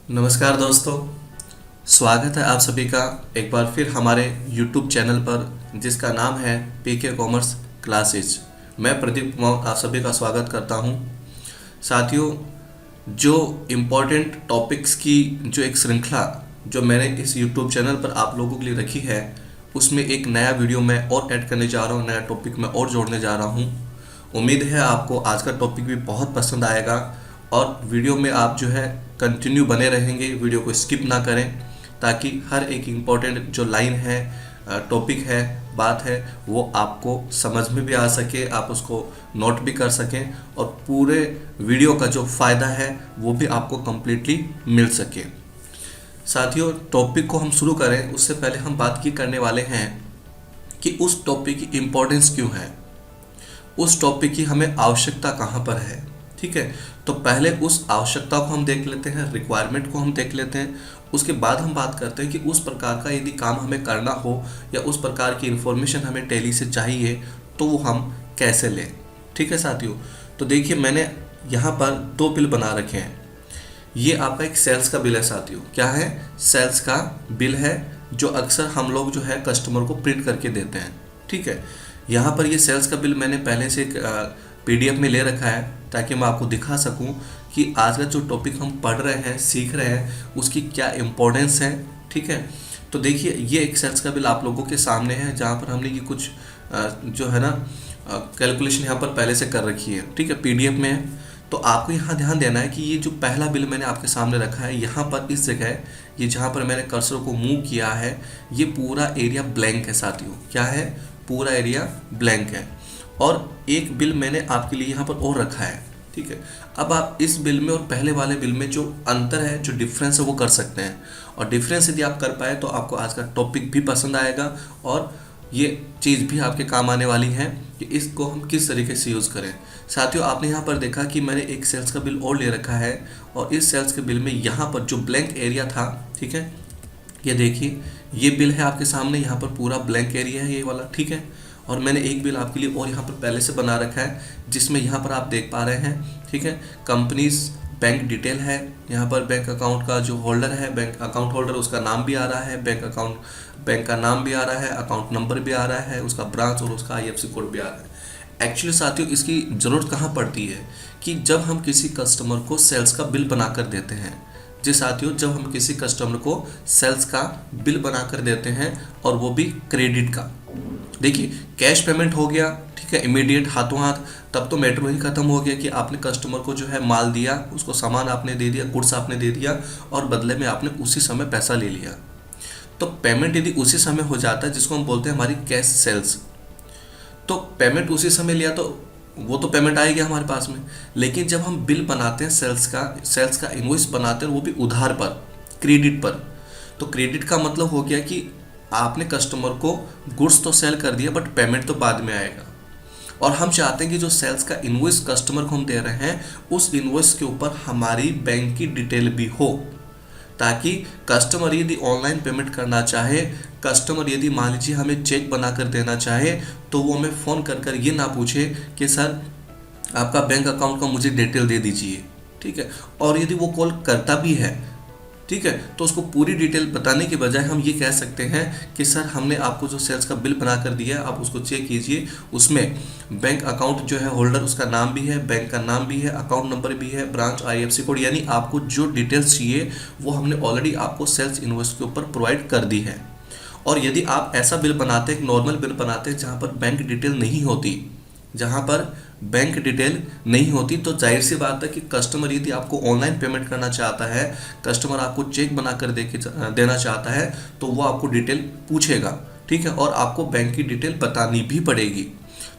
नमस्कार दोस्तों। स्वागत है आप सभी का एक बार फिर हमारे YouTube चैनल पर जिसका नाम है पीके कॉमर्स क्लासेज। मैं प्रदीप कुमार आप सभी का स्वागत करता हूं। साथियों, जो इम्पोर्टेंट टॉपिक्स की जो एक श्रृंखला जो मैंने इस YouTube चैनल पर आप लोगों के लिए रखी है, उसमें एक नया वीडियो मैं और ऐड करने जा रहा हूं, नया टॉपिक मैं और जोड़ने जा रहा हूं। उम्मीद है आपको आज का टॉपिक भी बहुत पसंद आएगा और वीडियो में आप जो है कंटिन्यू बने रहेंगे, वीडियो को स्किप ना करें, ताकि हर एक इम्पोर्टेंट जो लाइन है, टॉपिक है, बात है, वो आपको समझ में भी आ सके, आप उसको नोट भी कर सकें और पूरे वीडियो का जो फ़ायदा है वो भी आपको कम्प्लीटली मिल सके। साथियों, टॉपिक को हम शुरू करें उससे पहले हम बात की करने वाले हैं कि उस टॉपिक की इम्पोर्टेंस क्यों है, उस टॉपिक की हमें आवश्यकता कहाँ पर है। ठीक है, तो पहले उस आवश्यकता को हम देख लेते हैं, रिक्वायरमेंट को हम देख लेते हैं। उसके बाद हम बात करते हैं कि उस प्रकार का यदि काम हमें करना हो या उस प्रकार की इन्फॉर्मेशन हमें टैली से चाहिए तो वो हम कैसे लें। ठीक है साथियों, तो देखिए मैंने यहाँ पर दो बिल बना रखे हैं। ये आपका एक सेल्स का बिल है साथियों। क्या है? सेल्स का बिल है, जो अक्सर हम लोग जो है कस्टमर को प्रिंट करके देते हैं। ठीक है, यहाँ पर ये सेल्स का बिल मैंने पहले से PDF में ले रखा है ताकि मैं आपको दिखा सकूं कि आज का जो टॉपिक हम पढ़ रहे हैं, सीख रहे हैं, उसकी क्या इम्पोर्टेंस है। ठीक है, तो देखिए ये एक सेल्स का बिल आप लोगों के सामने है, जहाँ पर हमने ये कुछ जो है ना कैलकुलेशन यहाँ पर पहले से कर रखी है। ठीक है, PDF में है। तो आपको यहाँ ध्यान देना है कि ये जो पहला बिल मैंने आपके सामने रखा है, यहाँ पर इस जगह ये जहाँ पर मैंने कर्सर को मूव किया है, ये पूरा एरिया ब्लैंक है साथियों। क्या है? पूरा एरिया ब्लैंक है। और एक बिल मैंने आपके लिए यहाँ पर और रखा है। ठीक है, अब आप इस बिल में और पहले वाले बिल में जो अंतर है, जो डिफरेंस है, वो कर सकते हैं। और डिफरेंस यदि आप कर पाए तो आपको आज का टॉपिक भी पसंद आएगा और ये चीज़ भी आपके काम आने वाली है कि इसको हम किस तरीके से यूज़ करें। साथियों, आपने यहाँ पर देखा कि मैंने एक सेल्स का बिल और ले रखा है और इस सेल्स के बिल में यहाँ पर जो ब्लैंक एरिया था, ठीक है, ये देखिए ये बिल है आपके सामने, यहाँ पर पूरा ब्लैंक एरिया है ये वाला। ठीक है, और मैंने एक बिल आपके लिए और यहाँ पर पहले से बना रखा है, जिसमें यहाँ पर आप देख पा रहे हैं। ठीक है, कंपनीज बैंक डिटेल है, यहाँ पर बैंक अकाउंट का जो होल्डर है, बैंक अकाउंट होल्डर, उसका नाम भी आ रहा है, बैंक का नाम भी आ रहा है, अकाउंट नंबर भी आ रहा है, उसका ब्रांच और उसका IFSC कोड भी आ रहा है। एक्चुअली साथियों, इसकी ज़रूरत कहाँ पड़ती है कि जब हम किसी कस्टमर को सेल्स का बिल बना कर देते हैं। जी साथियों, जब हम किसी कस्टमर को सेल्स का बिल बना कर देते हैं और वो भी क्रेडिट का। देखिए, कैश पेमेंट हो गया, ठीक है, इमीडिएट हाथों हाथ, तब तो मैटर ही खत्म हो गया कि आपने कस्टमर को जो है माल दिया, उसको सामान आपने दे दिया, गुड्स आपने दे दिया और बदले में आपने उसी समय पैसा ले लिया। तो पेमेंट यदि उसी समय हो जाता है, जिसको हम बोलते हैं हमारी कैश सेल्स, तो पेमेंट उसी समय लिया तो वो तो पेमेंट आएगी हमारे पास में। लेकिन जब हम बिल बनाते हैं सेल्स का इनवॉइस बनाते हैं, वो भी उधार पर, क्रेडिट पर, तो क्रेडिट का मतलब हो गया कि आपने कस्टमर को गुड्स तो सेल कर दिया बट पेमेंट तो बाद में आएगा। और हम चाहते हैं कि जो सेल्स का इनवॉइस कस्टमर को हम दे रहे हैं, उस इनवॉइस के ऊपर हमारी बैंक की डिटेल भी हो, ताकि कस्टमर यदि ऑनलाइन पेमेंट करना चाहे, कस्टमर यदि मान लीजिए हमें चेक बना कर देना चाहे, तो वो हमें फ़ोन कर ये ना पूछे कि सर आपका बैंक अकाउंट का मुझे डिटेल दे दीजिए। ठीक है, और यदि वो कॉल करता भी है, ठीक है, तो उसको पूरी डिटेल बताने के बजाय हम ये कह सकते हैं कि सर हमने आपको जो सेल्स का बिल बना कर दिया है, आप उसको चेक कीजिए, उसमें बैंक अकाउंट जो है होल्डर, उसका नाम भी है, बैंक का नाम भी है, अकाउंट नंबर भी है, ब्रांच IFSC कोड, यानी आपको जो डिटेल्स चाहिए वो हमने ऑलरेडी आपको सेल्स इनवॉइस के ऊपर प्रोवाइड कर दी है। और यदि आप ऐसा बिल बनाते हैं, एक नॉर्मल बिल बनाते हैं जहाँ पर बैंक डिटेल नहीं होती, जहाँ पर बैंक डिटेल नहीं होती, तो जाहिर सी बात है कि कस्टमर यदि आपको ऑनलाइन पेमेंट करना चाहता है, कस्टमर आपको चेक बना कर देना चाहता है, तो वो आपको डिटेल पूछेगा। ठीक है, और आपको बैंक की डिटेल बतानी भी पड़ेगी।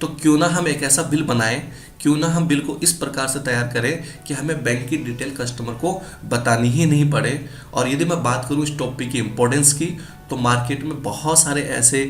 तो क्यों ना हम एक ऐसा बिल बनाएं, क्यों ना हम बिल को इस प्रकार से तैयार करें कि हमें बैंक की डिटेल कस्टमर को बतानी ही नहीं पड़े। और यदि मैं बात करूं इस टॉपिक की इम्पोर्टेंस की, तो मार्केट में बहुत सारे ऐसे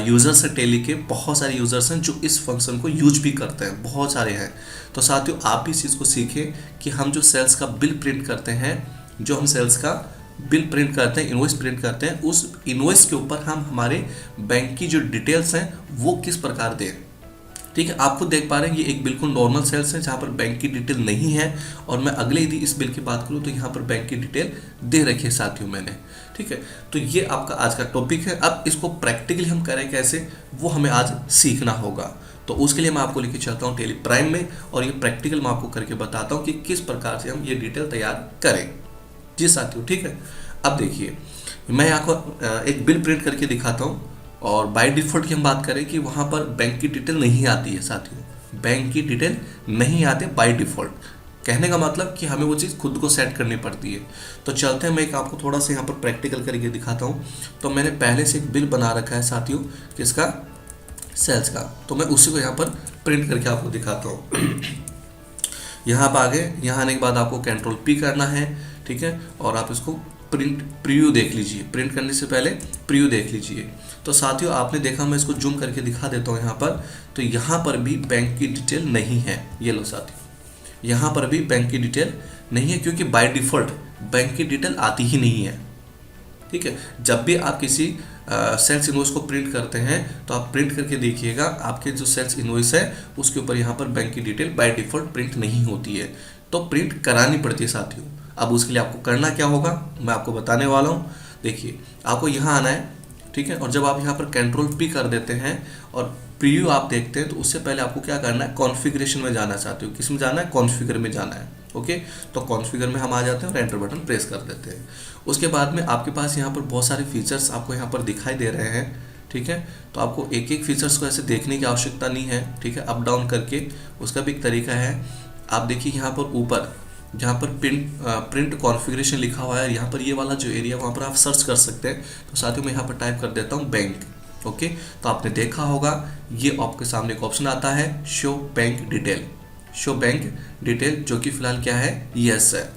यूज़र्स हैं, टेली के बहुत सारे यूज़र्स हैं जो इस फंक्शन को यूज भी करते हैं, बहुत सारे हैं। तो साथियों, आप भी इस चीज़ को सीखें कि हम जो सेल्स का बिल प्रिंट करते हैं, जो हम सेल्स का बिल प्रिंट करते हैं, इनवॉइस प्रिंट करते हैं, उस इनवॉइस के ऊपर हम हमारे बैंक की जो डिटेल्स हैं वो किस प्रकार दें। ठीक है, आप खुद देख पा रहे हैं ये एक बिल्कुल नॉर्मल सेल्स है जहाँ पर बैंक की डिटेल नहीं है, और मैं अगले यदि इस बिल की बात करूँ तो यहाँ पर बैंक की डिटेल दे रखी है साथियों मैंने। ठीक है, तो ये आपका आज का टॉपिक है। अब इसको प्रैक्टिकली हम करें कैसे, वो हमें आज सीखना होगा। तो उसके लिए मैं आपको लेके चलता हूँ टेली प्राइम में, और ये प्रैक्टिकल मैं आपको करके बताता हूँ कि किस प्रकार से हम ये डिटेल तैयार करें। जी साथियों, ठीक है। अब देखिए, मैं आपको एक बिल प्रिंट करके दिखाता हूँ, और बाय डिफ़ॉल्ट की हम बात करें कि वहाँ पर बैंक की डिटेल नहीं आती है साथियों, बैंक की डिटेल नहीं आते बाय डिफ़ॉल्ट। कहने का मतलब कि हमें वो चीज़ खुद को सेट करनी पड़ती है। तो चलते हैं, मैं एक आपको थोड़ा सा यहाँ पर प्रैक्टिकल करके दिखाता हूँ। तो मैंने पहले से एक बिल बना रखा है साथियों, किसका, सेल्स का। तो मैं उसी को यहाँ पर प्रिंट करके आपको दिखाता हूँ। यहाँ पर आगे, यहाँ आने के बाद आपको कंट्रोल पी करना है, ठीक है, और आप इसको प्रीव्यू देख लीजिए। प्रिंट करने से पहले प्रीव्यू देख लीजिए। तो साथियों आपने देखा, मैं इसको जूम करके दिखा देता हूँ यहाँ पर। तो यहाँ पर भी बैंक की डिटेल नहीं है। ये लो साथियों, यहाँ पर भी बैंक की डिटेल नहीं है, क्योंकि बाय डिफ़ॉल्ट बैंक की डिटेल आती ही नहीं है। ठीक है, जब भी आप किसी सेल्स इनवॉइस को प्रिंट करते हैं तो आप प्रिंट करके देखिएगा, आपके जो सेल्स इनवॉइस है उसके ऊपर यहाँ पर बैंक की डिटेल बाय डिफ़ॉल्ट प्रिंट नहीं होती है, तो प्रिंट करानी पड़ती है साथियों। अब उसके लिए आपको करना क्या होगा, मैं आपको बताने वाला हूँ। देखिए, आपको यहाँ आना है, ठीक है, और जब आप यहाँ पर कंट्रोल पी कर देते हैं और प्रीव्यू आप देखते हैं, तो उससे पहले आपको क्या करना है, कॉन्फ़िगरेशन में जाना चाहते हो। किस में जाना है, कॉन्फ़िगर में जाना है। ओके, तो कॉन्फ़िगर में हम आ जाते हैं और एंटर बटन प्रेस कर देते हैं। उसके बाद में आपके पास यहाँ पर बहुत सारे फीचर्स आपको यहाँ पर दिखाई दे रहे हैं, ठीक है। तो आपको एक एक फीचर्स को ऐसे देखने की आवश्यकता नहीं है, ठीक है, अप डाउन करके उसका भी एक तरीका है। आप देखिए यहाँ पर ऊपर जहाँ पर प्रिंट कॉन्फ़िगरेशन लिखा हुआ है, यहाँ पर ये वाला जो एरिया, वहाँ पर आप सर्च कर सकते हैं। तो साथियों मैं यहाँ पर टाइप कर देता हूँ बैंक। ओके, तो आपने देखा होगा ये आपके सामने एक ऑप्शन आता है, show bank detail. Show bank detail, जो कि फिलहाल क्या है, यस है।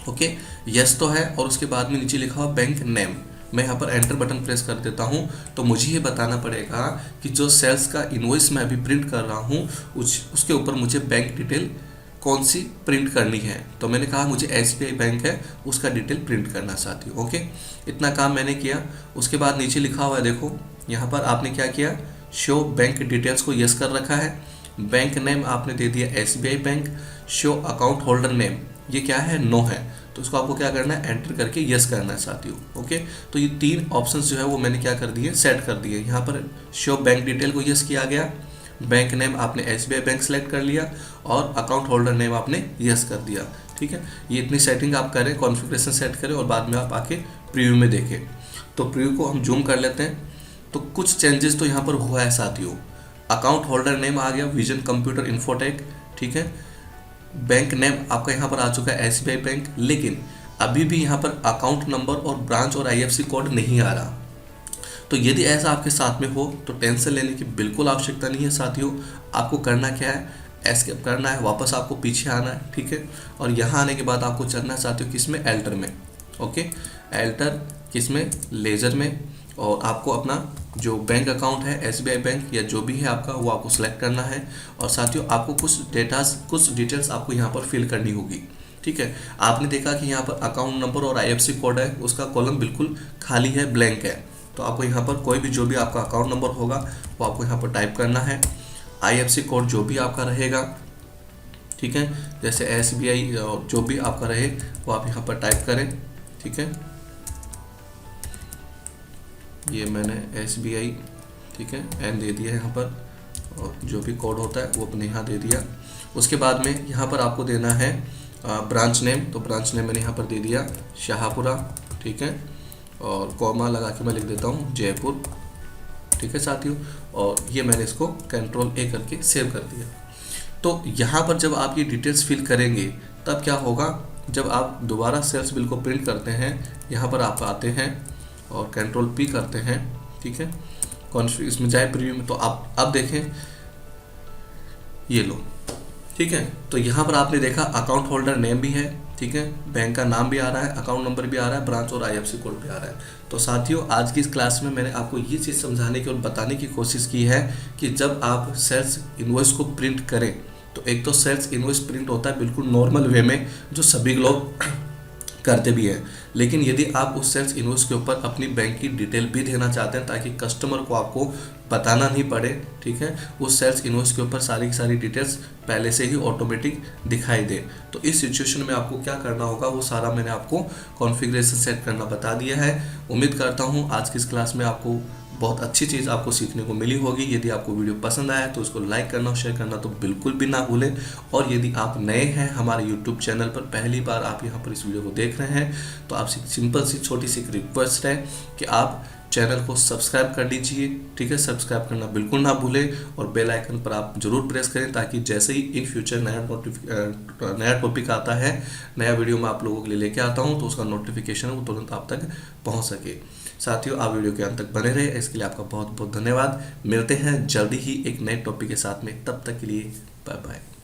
ओके, यस तो है, और उसके बाद में नीचे लिखा हुआ बैंक नेम। मैं यहाँ पर एंटर बटन प्रेस कर देता हूँ। तो मुझे ये बताना पड़ेगा कि जो सेल्स का इनवॉइस मैं अभी प्रिंट कर रहा हूँ उसके ऊपर मुझे बैंक डिटेल कौन सी प्रिंट करनी है। तो मैंने कहा मुझे SBI बैंक है, उसका डिटेल प्रिंट करना साथियों। ओके, इतना काम मैंने किया। उसके बाद नीचे लिखा हुआ है, देखो यहाँ पर आपने क्या किया, शो बैंक डिटेल्स को यस कर रखा है। बैंक नेम आपने दे दिया SBI bank. Show account holder name, ये क्या है, नो है, तो उसको आपको क्या करना है, एंटर करके यस करना है साथियों। ओके, तो ये तीन ऑप्शंस जो है वो मैंने क्या कर दिए, सेट कर दिए। यहाँ पर शो बैंक डिटेल को यस किया गया, बैंक नेम आपने SBI बैंक सेलेक्ट कर लिया, और अकाउंट होल्डर नेम आपने यस कर दिया। ठीक है, ये इतनी सेटिंग आप करें, कॉन्फ़िगरेशन सेट करें, और बाद में आप आके प्रीव्यू में देखें। तो प्रीव्यू को हम जूम कर लेते हैं। तो कुछ चेंजेस तो यहाँ पर हुआ है साथियों। अकाउंट होल्डर नेम आ गया विजन कंप्यूटर इन्फोटेक, ठीक है। बैंक नेम आपका यहाँ पर आ चुका है SBI बैंक, लेकिन अभी भी यहाँ पर अकाउंट नंबर और ब्रांच और IFSC कोड नहीं आ रहा। तो यदि ऐसा आपके साथ में हो तो टेंशन लेने की बिल्कुल आवश्यकता नहीं है साथियों। आपको करना क्या है, एस्केप करना है, वापस आपको पीछे आना है, ठीक है। और यहाँ आने के बाद आपको चलना है साथियों किसमें, एल्टर में। ओके, एल्टर किसमें, लेजर में, और आपको अपना जो बैंक अकाउंट है SBI बैंक या जो भी है आपका, वो आपको सेलेक्ट करना है। और साथियों आपको कुछ डिटेल्स आपको यहाँ पर फिल करनी होगी, ठीक है। आपने देखा कि यहाँ पर अकाउंट नंबर और IFSC कोड है, उसका कॉलम बिल्कुल खाली है, ब्लैंक है। तो आपको यहाँ पर कोई भी जो भी आपका अकाउंट नंबर होगा वो आपको यहाँ पर टाइप करना है। IFSC कोड जो भी आपका रहेगा, ठीक है, जैसे SBI और जो भी आपका रहे वो आप यहाँ पर टाइप करें, ठीक है। ये मैंने SBI, ठीक है, एन दे दिया यहाँ पर, और जो भी कोड होता है वो अपने यहाँ दे दिया। उसके बाद में यहाँ पर आपको देना है ब्रांच नेम। तो ब्रांच नेम मैंने यहाँ पर दे दिया शाहपुरा, ठीक है, और कॉमा लगा के मैं लिख देता हूँ जयपुर, ठीक है साथियों। और ये मैंने इसको कंट्रोल A करके सेव कर दिया। तो यहाँ पर जब आप ये डिटेल्स फिल करेंगे तब क्या होगा, जब आप दोबारा सेल्स बिल को प्रिंट करते हैं, यहाँ पर आप आते हैं और कंट्रोल P करते हैं, ठीक है, इसमें जाए प्रीव्यू में, तो आप अब देखें, ये लो, ठीक है। तो यहाँ पर आपने देखा अकाउंट होल्डर नेम भी है, ठीक है, बैंक का नाम भी आ रहा है, अकाउंट नंबर भी आ रहा है, ब्रांच और IFSC कोड भी आ रहा है। तो साथियों आज की इस क्लास में मैंने आपको ये चीज़ समझाने की और बताने की कोशिश की है कि जब आप सेल्स इनवॉइस को प्रिंट करें तो एक तो सेल्स इनवॉइस प्रिंट होता है बिल्कुल नॉर्मल वे में, जो सभी लोग करते भी हैं, लेकिन यदि आप उस सेल्स इनवॉइस के ऊपर अपनी बैंक की डिटेल भी देना चाहते हैं ताकि कस्टमर को आपको बताना नहीं पड़े, ठीक है, उस सेल्स इनवॉइस के ऊपर सारी की सारी डिटेल्स पहले से ही ऑटोमेटिक दिखाई दे। तो इस सिचुएशन में आपको क्या करना होगा वो सारा मैंने आपको कॉन्फ़िगरेशन सेट करना बता दिया है। उम्मीद करता हूँ आज की इस क्लास में आपको बहुत अच्छी चीज़ आपको सीखने को मिली होगी। यदि आपको वीडियो पसंद आया तो उसको लाइक करना और शेयर करना तो बिल्कुल भी ना भूलें। और यदि आप नए हैं हमारे यूट्यूब चैनल पर, पहली बार आप यहाँ पर इस वीडियो को देख रहे हैं, तो आपसे सिंपल सी छोटी सी रिक्वेस्ट है कि आप चैनल को सब्सक्राइब कर लीजिए, ठीक है, सब्सक्राइब करना बिल्कुल ना भूलें और बेल आइकन पर आप जरूर प्रेस करें ताकि जैसे ही इन फ्यूचर नया टॉपिक आता है, नया वीडियो मैं आप लोगों के लिए लेके आता हूं तो उसका नोटिफिकेशन वो तुरंत आप तक पहुंच सके। साथियों, आप वीडियो के अंत तक बने रहे, इसके लिए आपका बहुत बहुत धन्यवाद। मिलते हैं जल्दी ही एक नए टॉपिक के साथ में, तब तक के लिए बाय बाय।